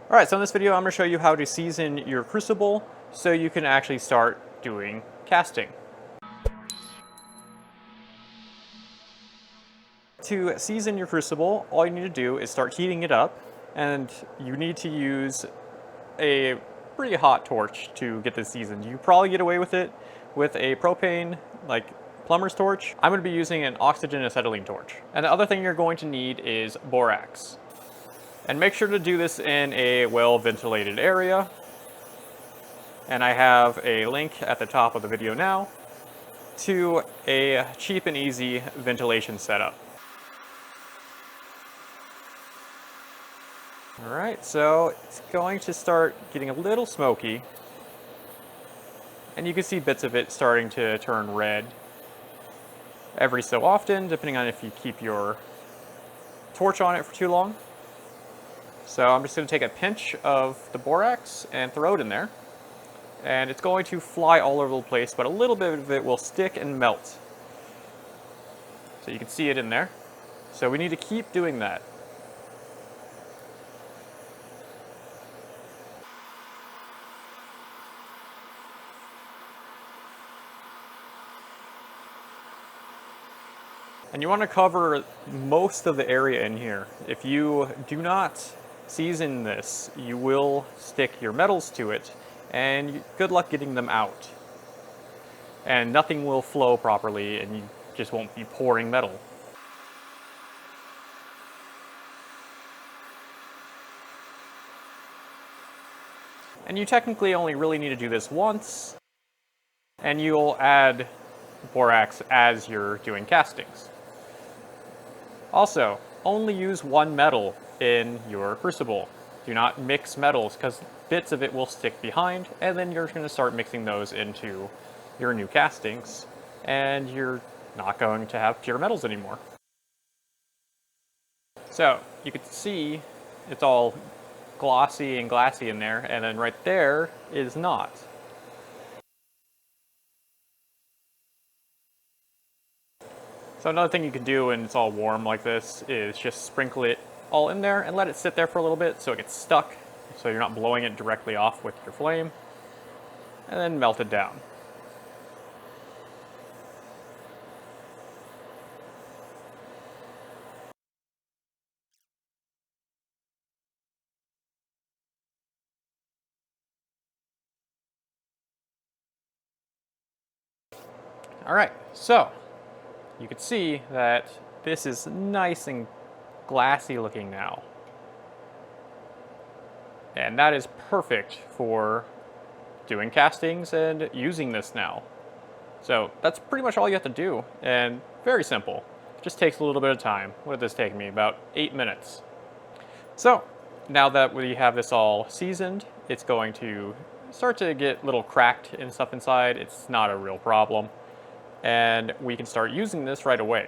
Alright, so in this video I'm going to show you how to season your Crucible so you can actually start doing casting. To season your Crucible, all you need to do is start heating it up, and you need to use a pretty hot torch to get this seasoned. You probably get away with it with a propane, like plumber's torch. I'm going to be using an oxygen acetylene torch. And the other thing you're going to need is borax. And make sure to do this in a well-ventilated area. And I have a link at the top of the video now to a cheap and easy ventilation setup. Alright, so it's going to start getting a little smoky. And you can see bits of it starting to turn red every so often, depending on if you keep your torch on it for too long. So I'm just going to take a pinch of the borax and throw it in there. And it's going to fly all over the place, but a little bit of it will stick and melt. So you can see it in there. So we need to keep doing that. And you want to cover most of the area in here. If you do not season this, you will stick your metals to it, and good luck getting them out. And nothing will flow properly, and you just won't be pouring metal. And you technically only really need to do this once, and you'll add borax as you're doing castings. Also, only use one metal in your Crucible. Do not mix metals, because bits of it will stick behind, and then you're going to start mixing those into your new castings, and you're not going to have pure metals anymore. So, you can see it's all glossy and glassy in there, and then right there is not. So another thing you can do when it's all warm like this is just sprinkle it all in there and let it sit there for a little bit so it gets stuck, so you're not blowing it directly off with your flame, and then melt it down. Alright, so you can see that this is nice and glassy looking now. And that is perfect for doing castings and using this now. So that's pretty much all you have to do, and very simple. It just takes a little bit of time. What did this take me? About 8 minutes. So now that we have this all seasoned, it's going to start to get a little cracked and stuff inside. It's not a real problem. And we can start using this right away.